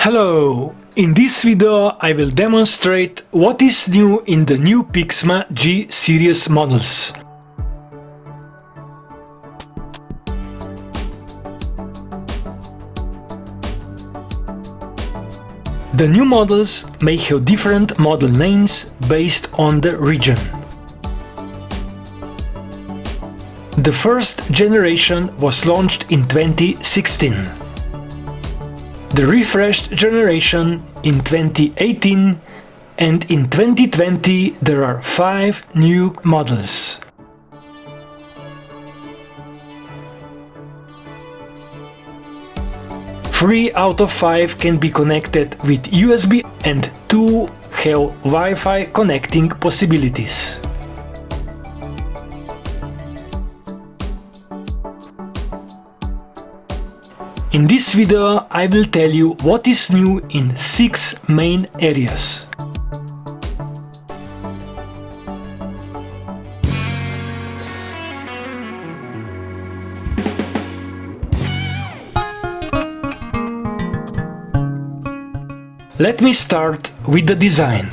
Hello! In this video I will demonstrate what is new in the new PIXMA G-Series models. The new models may have different model names based on the region. The first generation was launched in 2016. The refreshed generation in 2018, and in 2020 there are 5 new models. Three out of 5 can be connected with USB and 2 have Wi-Fi connecting possibilities. In this video I will tell you what is new in 6 main areas. Let me start with the design.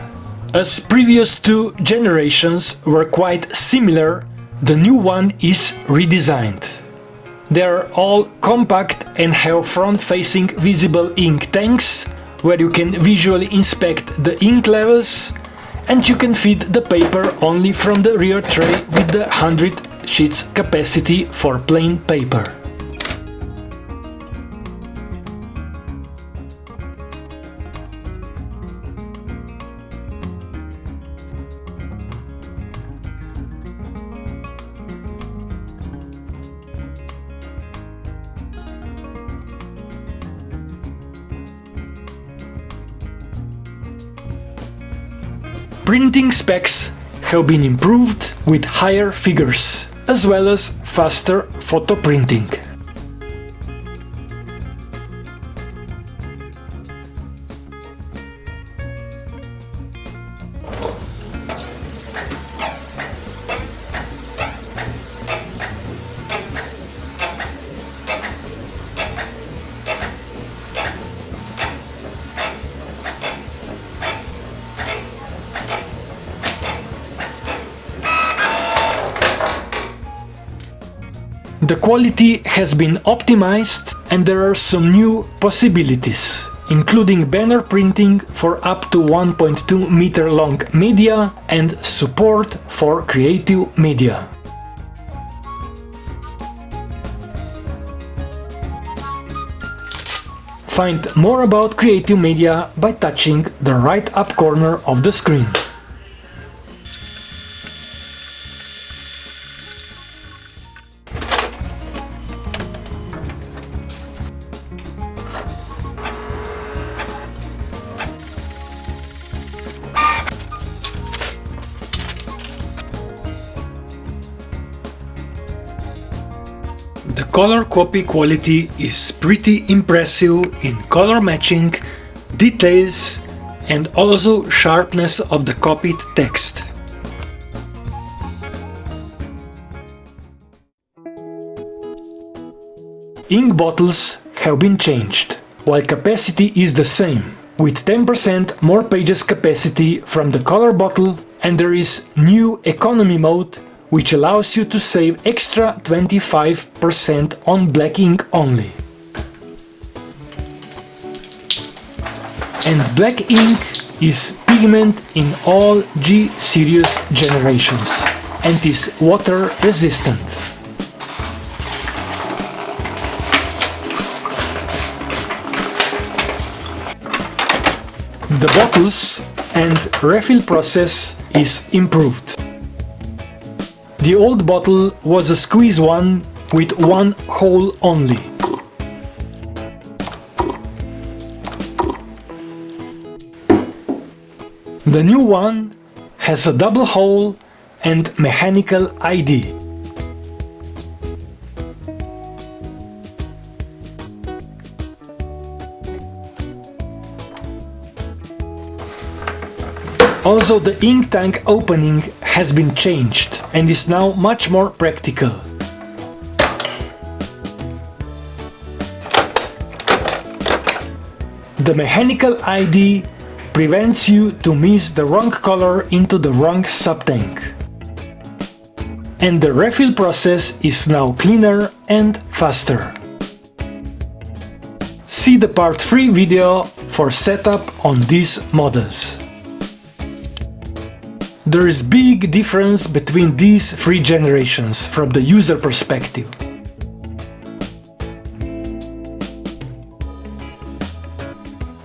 As previous 2 generations were quite similar, the new one is redesigned. They are all compact and have front-facing visible ink tanks, where you can visually inspect the ink levels, and you can feed the paper only from the rear tray with the 100 sheets capacity for plain paper. Printing specs have been improved with higher figures, as well as faster photo printing. The quality has been optimized and there are some new possibilities, including banner printing for up to 1.2 meter long media and support for creative media. Find more about creative media by touching the right up corner of the screen. The color copy quality is pretty impressive in color matching, details, and also sharpness of the copied text. Ink bottles have been changed, while capacity is the same, with 10% more pages capacity from the color bottle, and there is new economy mode, which allows you to save extra 25% on black ink only. And black ink is pigment in all G-Series generations and is water resistant. The bottles and refill process is improved. The old bottle was a squeeze one with one hole only. The new one has a double hole and mechanical ID. Also, the ink tank opening has been changed and is now much more practical. The mechanical ID prevents you to miss the wrong color into the wrong sub-tank. And the refill process is now cleaner and faster. See the part 3 video for setup on these models. There is big difference between these 3 generations from the user perspective.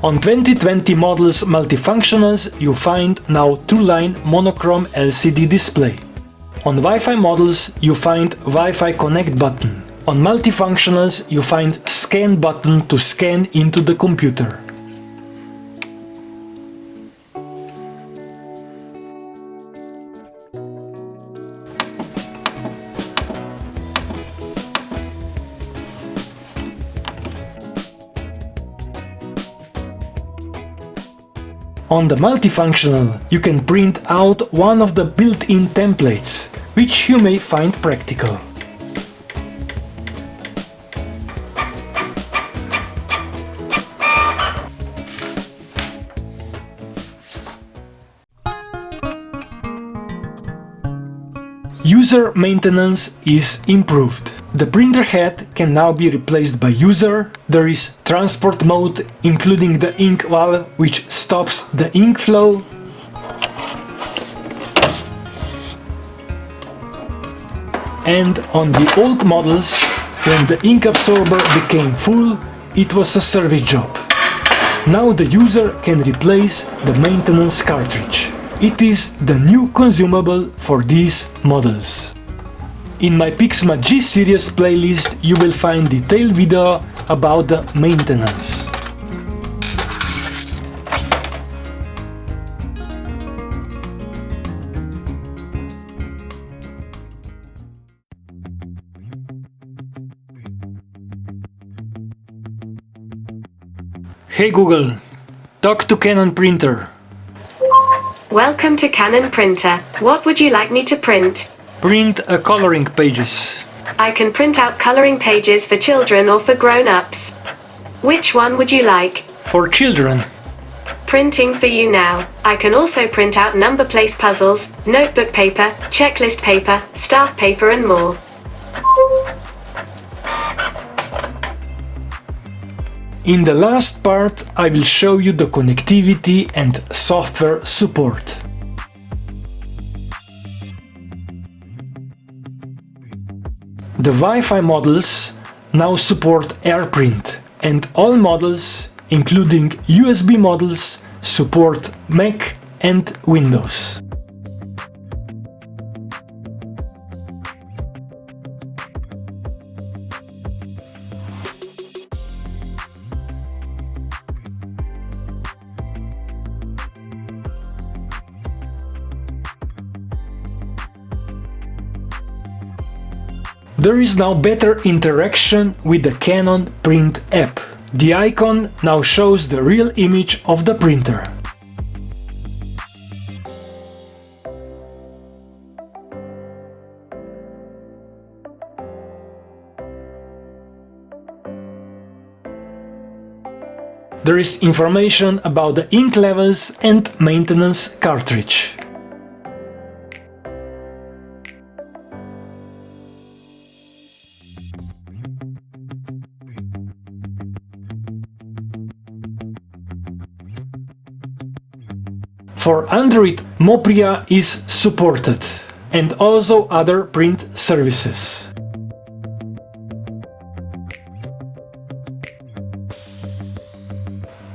On 2020 models multifunctionals you find now 2-line monochrome LCD display. On Wi-Fi models you find Wi-Fi connect button. On multifunctionals you find scan button to scan into the computer. On the multifunctional, you can print out one of the built-in templates, which you may find practical. User maintenance is improved. The printer head can now be replaced by user. There is transport mode, including the ink valve, which stops the ink flow. And on the old models, when the ink absorber became full, it was a service job. Now the user can replace the maintenance cartridge. It is the new consumable for these models. In my PIXMA G-Series playlist you will find detailed video about the maintenance. Hey Google, talk to Canon printer. Welcome to Canon printer. What would you like me to print? Print a coloring pages. I can print out coloring pages for children or for grown-ups. Which one would you like? For children. Printing for you now. I can also print out number place puzzles, notebook paper, checklist paper, staff paper and more. In the last part I will show you the connectivity and software support. The Wi-Fi models now support AirPrint, and all models, including USB models, support Mac and Windows. There is now better interaction with the Canon Print app. The icon now shows the real image of the printer. There is information about the ink levels and maintenance cartridge. For Android, Mopria is supported, and also other print services.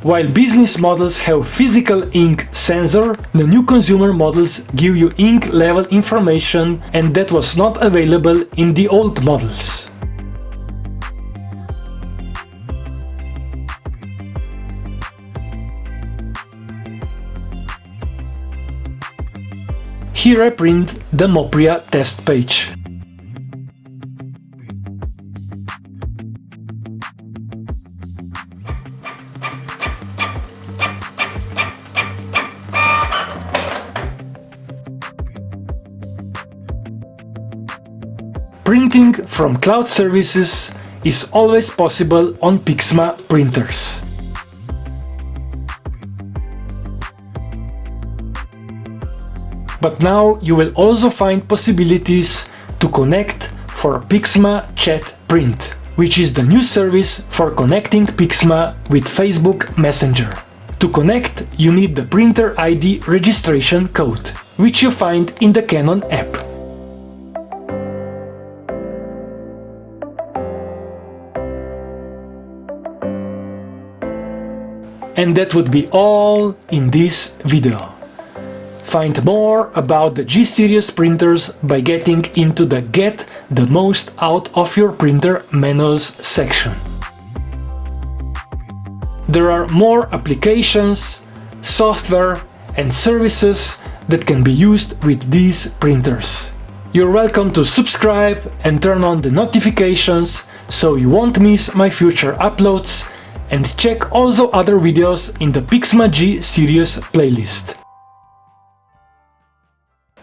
While business models have physical ink sensor, the new consumer models give you ink level information, and that was not available in the old models. Here I print the Mopria test page. Printing from cloud services is always possible on PIXMA printers. But now you will also find possibilities to connect for PIXMA Chat Print, which is the new service for connecting PIXMA with Facebook Messenger. To connect, you need the printer ID registration code, which you find in the Canon app. And that would be all in this video. Find more about the G-Series printers by getting into the Get the Most Out of Your Printer Manuals section. There are more applications, software and services that can be used with these printers. You're welcome to subscribe and turn on the notifications so you won't miss my future uploads, and check also other videos in the PIXMA G-Series playlist.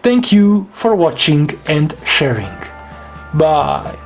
Thank you for watching and sharing. Bye!